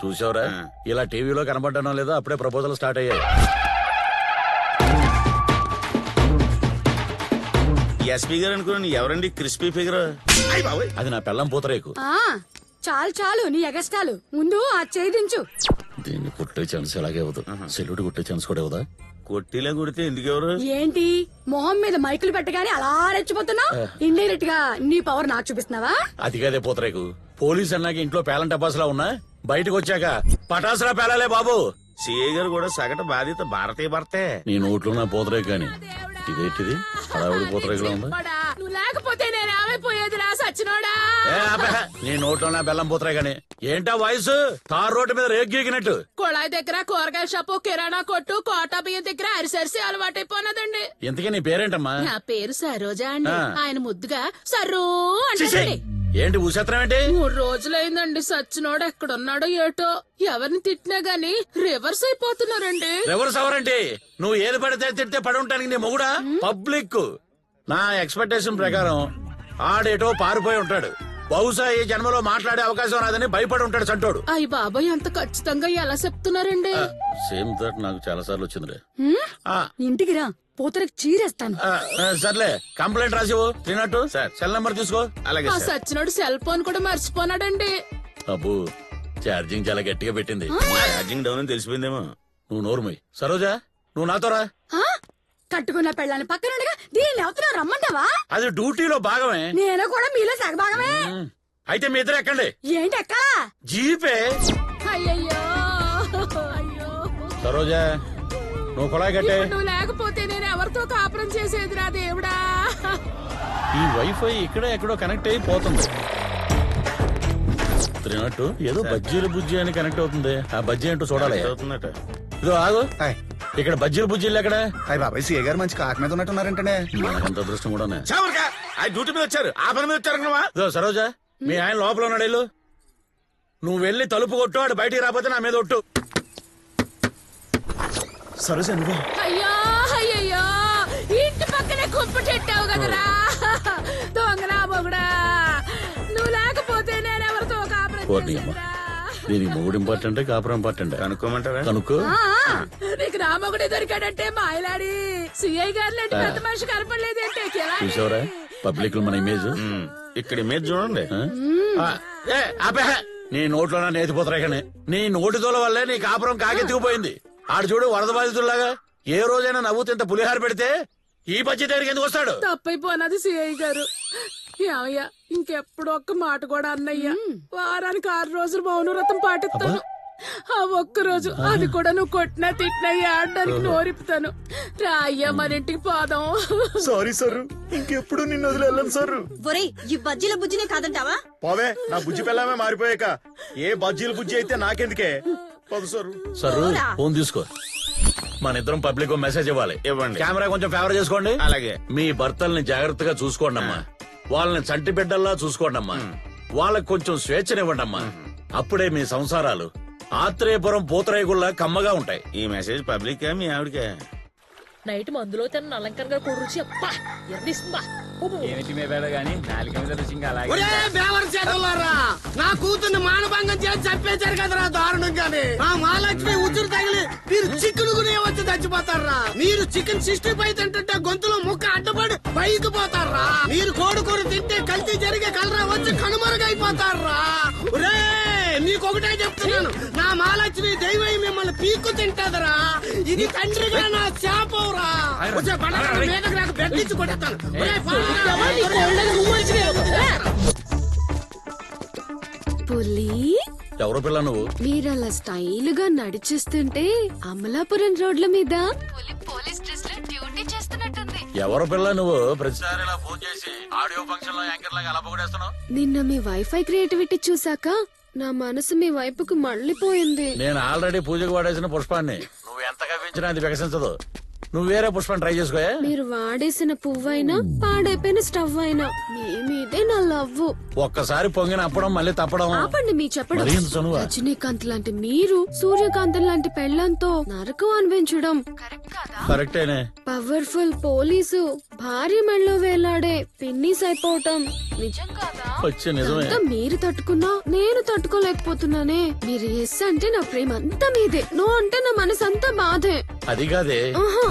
చూసావురా ఇలా టీవీలో కనబడడం లేదో అప్పుడే ప్రపోజల్ స్టార్ట్ అయ్యాయి. ఎస్పీ గారు అనుకోండి, ఎవరండి క్రిస్పీ ఫిగర్? అది నా పెళ్ళం పూతరేకు. చాలు చాలు నీ ఎగస్టాలు, ముందు ఆ చేయించు. దీన్ని కుట్టే ఛాన్స్ ఎలాగే అవుతుంది, సెల్యూట్ కుట్టే ఛాన్స్ కూడా అవుదా? కొట్టిలా కొడితే ఎందుకెవరు? ఏంటి మొహం మీద మైకులు పెట్టగానే అలా రెచ్చిపోతున్నావు? ఇండైరెక్ట్ గా నీ పవర్ నాకు చూపిస్తున్నావా? అది కదే పూతరేకు, పోలీస్ అన్నాక ఇంట్లో పేలం టపాసులా ఉన్నా, బయటకు వచ్చాక పటాసులా పేలాలే బాబు. సిఐ గారు కూడా సగటు బాధ్యత భారతీయ భర్తే. నీ నోట్లో నా పూతరేకు కానీ ఇదేంటిది హడావుడి పూతరేకులా ఉందా? నువ్వు లేకపోతే నేను ఏమైపోయేదిరా సచ్చినోడా. నీ నోట్లో నా బెల్లం పూతరే గాని ఏంటా వాయిస్ తార్ రోడ్డు మీద రేగు గీకినట్టు? కుళాయి దగ్గర కూరగాయల షాపు, కిరాణా కొట్టు, కోటా బియ్యం దగ్గర అరిసరిసి అలవాటైపోయినదండి. ఇంతకీ నీ పేరేంటమ్మా? నా పేరు సరోజా అండి. ఆయన ముద్దుగా సర్రూ అంటే. ఏంటి ఊసత్రం ఏంటి? 3 రోజులైందండి సచ్చినోడు ఎక్కడున్నాడో ఏటో. ఎవరిని తిట్టినా గాని రివర్స్ అయిపోతున్నారండి. రివర్స్ అవరండి? నువ్వు ఏది పడితే తిడితే పడి ఉంటానికి నీ మొగుడా? పబ్లిక్ నా ఎక్స్పెక్టేషన్ ప్రకారం ఆడేటో పారిపోయి ఉంటాడు. బహుశా ఈ జన్మలో మాట్లాడే అవకాశం రాదని భయపడి ఉంటాడు చంటోడు. అయ్య బాబాయ్, అంత ఖచ్చితంగా ఎలా చెప్తున్నారండి? సేమ్ థాట్ నాకు చాలా సార్లు వచ్చింది. ఇంటికి రా, పోతరకు చీరేస్తాను. సర్లే, కంప్లైంట్ రాసివు. తిన్నట్టు సెల్ నెంబర్ తీసుకో. అలాగే. సచ్చినోడు సెల్ ఫోన్ కూడా మర్చిపోనాడండి. అబ్బు, ఛార్జింగ్ చాలా గట్టిగా పెట్టింది. ఛార్జింగ్ డౌన్ అని తెలిసిపోయిందేమో. నువ్వు నోరుమోయ్. సరోజా, నువ్వు నాతో రా. కట్టుకున్న పెళ్ళాన్ని పక్కనుండగా దీన్ని ఎవరితో రమ్మంటావా? అది డ్యూటీలో భాగమే. నేను కూడా మీలో సగ భాగమే. అయితే మీ ఇద్దరు ఎక్కండి. ఏంటి అక్క? జీపే. అయ్యయ్యో, అయ్యో. సరోజా, నువ్వు కొలాయి కట్టే. నువ్వు లేకపోతే నేను ఎవరితో కాపురం చేసేదిరా దేవుడా. ఈ వైఫై ఇక్కడ ఎక్కడో కనెక్ట్ అయి పోతుంది. తిన్నట్టు ఏదో బజ్జీల బుజ్జి అని కనెక్ట్ అవుతుంది. ఆ బజ్జీ ఏంటో చూడాలి. అవుతుందట. ఇదో ఆగు, ఇక్కడ బజ్జీల బుజ్జీలు ఎక్కడ? అయ్యి బాబాయ్, సీఏ గారు మంచి కాకి మీద ఉన్నట్టున్నారంటే. మనకంత అదృష్టం కూడా. డ్యూటీ మీద వచ్చారు, ఆ పని మీద వచ్చారు. సరోజా, మీ ఆయన లోపల ఉన్నాడు. వెళ్ళు, నువ్వు వెళ్ళి తలుపు కొట్టు. ఆడు బయటికి రాకపోతే నా మీద ఒట్టు. సరోజా నువ్వే? అయ్యో అయ్యయ్యో, ఇంటి పక్కనే కుప్పు చెట్టావు కదరా దొంగనా మొగుడా. నువ్వు లేకపోతే నేను ఎవరితో కాపురం చేసేదిరా. దీనికి మొగుడు ఇంపార్టెంట్, కాపురం ఇంపార్టెంట్. కనుక్కోమంటారా? కనుక్కో. నీకు నా మొగుడే దొరికాడంటే మాయలాడి సిఐ గారు లాంటి పెద్ద మనిషి కనపడలేదంటే. చూసావరా పబ్లిక్ లో మన ఇమేజ్? ఇక్కడ ఇమేజ్ చూడండి. నీ నోట్లో నేతిపోతారా కానీ నీ నోటితోల వల్లే నీ కాపురం కాకెత్తుకుపోయింది. ఆడు చూడు వరద బాధితుల్లాగా. ఏ రోజైనా నవ్వుతూ ఇంత పులిహార పెడితే ఈ బడ్జెట్ దగ్గరికి ఎందుకు వస్తాడు? తప్పైపోనది సిఐ గారు. ఏమయ్యా, ఇంకెప్పుడు ఒక్క మాట కూడా అన్నయ్యా. వారానికి 6 రోజులు మౌనవ్రతం పాటిస్తాను. ఆ ఒక్కరోజు అది కూడా నువ్వు కొట్టినా తిట్టినా ఆడడానికి నోరిపుతాను. రా అయ్యా, మన ఇంటికి పోదాం. సారీ సార్, ఇంకెప్పుడు నిన్ను వదిలేళ్ళను సార్. ఒరేయ్, ఈ బజ్జీల బుజ్జినే కాదంటావా? పోవే, నా బుజ్జి పిల్లమే మారిపోయాక ఏ బజ్జీల బుజ్జి అయితే నాకెందుకే. సరు, ఫోన్ తీసుకో. మన ఇద్దరం పబ్లిక్ మెసేజ్ ఇవ్వాలి. ఇవ్వండి. కెమెరా కొంచెం ఫేవర్ చేసుకోండి. అలాగే. మీ భర్తల్ని జాగ్రత్తగా చూసుకోండి అమ్మా. వాళ్ళని చంటి బిడ్డల్లా చూసుకోండి అమ్మా. వాళ్ళకి కొంచెం స్వేచ్ఛనివ్వండి అమ్మా. అప్పుడే మీ సంసారాలు ఆత్రేయపురం పూతరేగుల్లా కమ్మగా ఉంటాయి. ఈ మెసేజ్ పబ్లిక్ మీ ఆవిడకే? నైట్ మందులో తన అలంకరణ కూడా రుచి అప్పా ఎర్రిస్తుందా. ఏమిటి మేడాడు గాని నాలుక మీద రుచి ఇంకా అలాగే. నా కూతుర్ని మానభంగం చేసి చంపేశారు కదరా దారుణంగానే. మా మహాలక్ష్మి ఉచ్చురు తగిలి మీరు చికెన్ గునే వచ్చి చచ్చిపోతారా. మీరు చికెన్ 65 తింటుంటే గొంతులో ముక్క అడ్డపడి పైకి పోతారా. మీరు కోడుకూర తింటే కల్తీ జరిగే కలరా వచ్చి కనుమరుగైపోతారా. నీకొకటే చెప్తున్నాను, నా మహాలక్ష్మి దైవై మిమ్మల్ని పీక్కు తింటాదరా. ఇది తండ్రిగా నా శాపంరా. మీదకి నాకు బెడ్డించి కొడతాను. పులి, ఎవరో పిల్ల నువ్వు? మీరలా స్టైల్ గా నడిచిస్తుంటే అమలాపురం రోడ్ల మీద పులి పోలీస్ డ్రెస్ లో డ్యూటీ చేస్తున్నట్టుంది. ఎవరో పిల్ల నువ్వు? ప్రతిసారి ఇలా ఫోన్ చేసి ఆడియో ఫంక్షన్ లో యాంకర్ లాగా అలా పొగడేస్తున్నావు. నిన్న మీ వైఫై క్రియేటివిటీ చూసాక నా మనసు మీ వైపుకు మళ్ళీపోయింది. నేను ఆల్రెడీ పూజకు వాడేసిన పుష్పాన్ని నువ్వు ఎంత కవ్వించినా అది వికసించదు. నువ్వు వేరే పుష్పాన్ని ట్రై చేసుకోయా. మీరు వాడేసిన పువ్వైనా పాడైపోయిన స్టవ్ అయినా మీ మీదే నా లవ్వు. ఒక్కసారి పొంగిన అప్పడం మళ్ళీ తప్పడం. ఆపండి మీ చెప్పడం. మరీ ఇంత చనువా? రజనీకాంత్ లాంటి మీరు సూర్యకాంత్ లాంటి పెళ్లంతో నరకం అనిపించడం కరెక్టేనే. పవర్ఫుల్ పోలీసు భార్య మెళ్ళో వేలాడే పిన్నిస్ అయిపోవటం నిజం కాదా? వచ్చే నిజమే. అంతా మీరు తట్టుకున్నా నేను తట్టుకోలేకపోతున్నానే. మీరు ఎస్ అంటే నా ప్రేమ అంతా మీదే, నో అంటే నా మనసు అంతా బాధే. అది కాదే, ఆహా,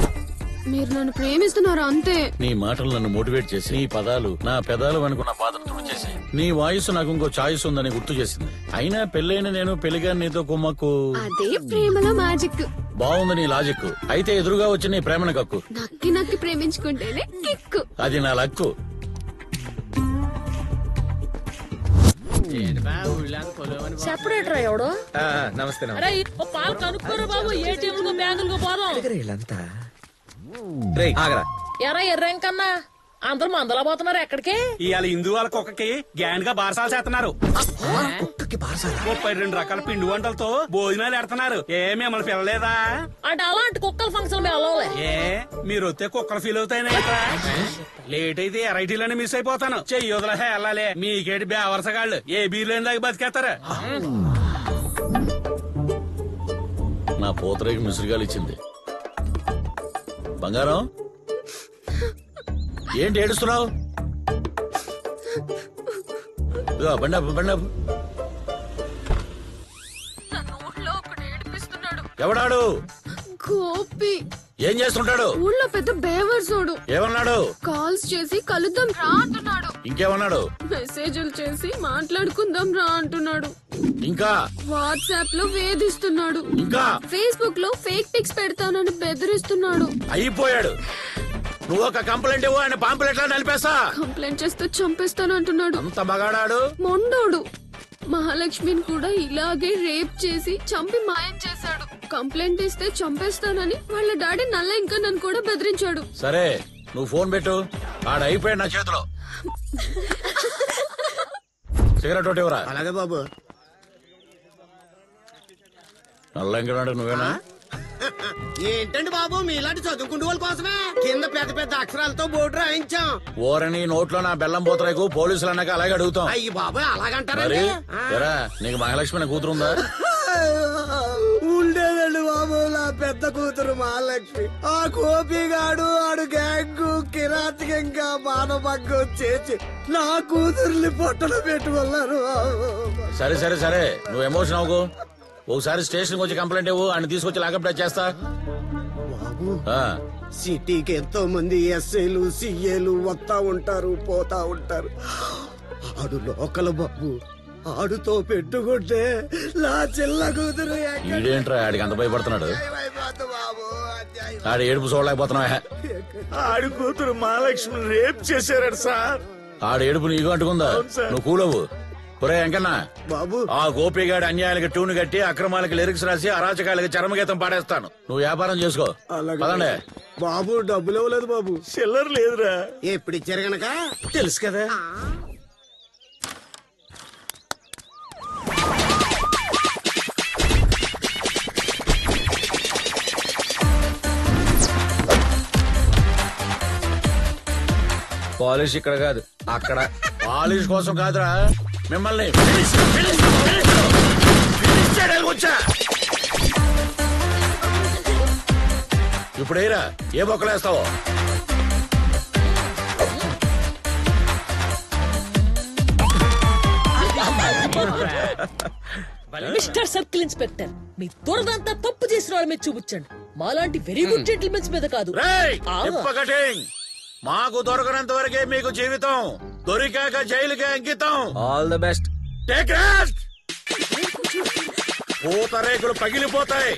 మీరు నన్ను ప్రేమిస్తున్నారు అంతే. నీ మాటలు నన్ను మోటివేట్ చేసి, నీ పదాలు నా పెదాలు అనుకున్న బాధను తుడిచేసి, నీ వాయిస్ నాకు ఇంకో చాయిస్ ఉందని గుర్తు చేసింది. అయినా పెళ్ళైన నేను పెళ్లిగా నీతో కుమ్మక్కు. అదే ప్రేమలో మ్యాజిక్. బాగుంది నీ లాజిక్. అయితే ఎదురుగా వచ్చి నీ ప్రేమను కక్కు. నక్కి నక్కి ప్రేమించుకుంటేనే కిక్కు. అది నా లక్కు. చెప్పడేట్రా ఎవడో. నమస్తే అరే ఓ పాలు కనుక్కోరా బాబు, ఏటీఎంలు బ్యాంకులకు పోదాం. వీళ్ళంతా రేయ్ ఆగరా. ఎరా ఎర్రం కన్నా అందరూ మందలా పోతున్నారు ఎక్కడికి? ఇవాళ హిందూ వాళ్ళ కుక్కకి గ్యాండ్ గా బారసాలు చేస్తున్నారు. కుక్కకి బారసాలా? 32 రకాల పిండి వంటలతో భోజనాలు పెడుతున్నారు. ఏ మిమ్మల్ని పిల్లలేదా? అంటే అలాంటి కుక్కల ఫంక్షన్ మేము వెళ్ళలే. ఏ మీరు వస్తే కుక్కలు ఫీల్ అవుతాయినా లేట్ అయితే ఎరైటీలోనే మిస్ అయిపోతాను. చెయ్యి వదలహే వెళ్ళాలి. మీకేటి బేవరసగాళ్ళు ఏ బీర్లేని దాకా బతికేస్తారు. నా పోతరేకి మిసురుగాలు ఇచ్చింది. బంగారం ఏంటి ఏడుస్తున్నావు? బండాపు బండాపు. ఎవడాడు? గోపి. ఏం చేస్తుంటాడు? ఊళ్ళో పెద్ద బేవర్సోడు. ఏమన్నాడు? కాల్స్ చేసి కలుద్దాం రా అంటున్నాడు. ఇంకేమన్నాడు? మెసేజ్లు చేసి మాట్లాడుకుందాం రా అంటున్నాడు. ఇంకా వాట్సాప్ లో వేధిస్తున్నాడు. ఇంకా ఫేస్బుక్ లో ఫేక్ పిక్స్ పెడతానని బెదిరిస్తున్నాడు. అయిపోయాడు. నువ్వు ఒక కంప్లైంట్ ఇవ్వు, ఆయన పాంపులెట్లా నలిపేస్తా. కంప్లైంట్ చేస్తే చంపేస్తాను అంటున్నాడు. అంత మగాడాడు. మొండోడు. మహాలక్ష్మిని కూడా ఇలాగే రేప్ చేసి చంపి మాయం చేశాడు. కంప్లైంట్ ఇస్తే చంపేస్తానని వాళ్ళ డాడీ నల్ల ఇంకా నన్ను కూడా బెదిరించాడు. సరే నువ్వు ఫోన్ పెట్టు. ఆడ అయిపోయాడు నా చేతిలో. సిగరెట్ ఒకటి ఇవ్వరా. అలాగే బాబు. నల్ల ఇంకా నువ్వేనా? ఏంటండి బాబు మీలాంటి చదువుకుంటూ వాళ్ళ కోసమే కింద పెద్ద పెద్ద అక్షరాలతో బోర్డు రాయించాం. ఓరని నోట్లో నా బెల్లం పోతరేకు పోలీసులు అన్నాక అలాగే అడుగుతాం. అయ్యి బాబు మరి అలాగంటారండి. ఎరా నీకు మహాలక్ష్మి అనే కూతురుందా? ఉండేదండి బాబు నా పెద్ద కూతురు మహాలక్ష్మి. ఆ గోపిగాడు ఆడు గ్యాంగు కిరాతకంగా మానభంగం చేసి నా కూతుర్ని పొట్టలు పెట్టుకున్నారు. సరే సరే సరే నువ్వు ఎమోషన్ అవ్వకు. ఒకసారి స్టేషన్ వచ్చి కంప్లైంట్ ఇవ్వు, ఆయన తీసుకొచ్చి లాకప్ చేస్తా. బాబు ఆ, సిటీకి ఎంతో మంది ఎస్ఐలు సిఏలు వస్తా ఉంటారు పోతా ఉంటారు. ఆడు లోకల్ బాబు. ఆడుతో పెట్టుకుంటే నా చిల్ల కూతురు ఈడేంట్రా ఆడికి అంత భయపడుతున్నాడు? బాబు. ఆడి ఏడుపు చూడలేకపోతున్నావా? ఆడి కూతురు మహాలక్ష్మి రేప్ చేశారట సార్. ఆడి ఏడుపు నీకు అంటుకుందా? నువ్వు కూలవు. ఒరే వెంకన్న బాబు ఆ గోపిగాడి అన్యాయాలకి ట్యూన్ కట్టి అక్రమాలకి లిరిక్స్ రాసి అరాచకాలకి చరమగీతం పాడేస్తాను. నువ్వు వ్యాపారం చేసుకో. అలాగే. పదండి. బాబు డబ్బులు ఇవ్వలేదు బాబు. చిల్లర లేదురా. ఎప్పుడు ఇచ్చారు గనక తెలుసు కదా. పాలిష్ ఇక్కడ కాదు అక్కడ. పాలిష్ కోసం కాదురా, మిమ్మల్ని వచ్చా. ఇప్పుడు ఏరా ఏ బొక్కలేస్తావో. మిస్టర్ సర్కిల్ ఇన్స్పెక్టర్, మీ దురదంతా తప్పు చేసిన వాళ్ళ మీద చూపించండి. మాలాంటి వెరీ గుడ్ జెంటిల్మెన్స్ మీద కాదు. మాకు దొరకనంత వరకే మీకు జీవితం, దొరికాక జైలుకే అంకితం. All the best. Take rest. పూత రేకులు పగిలిపోతాయి.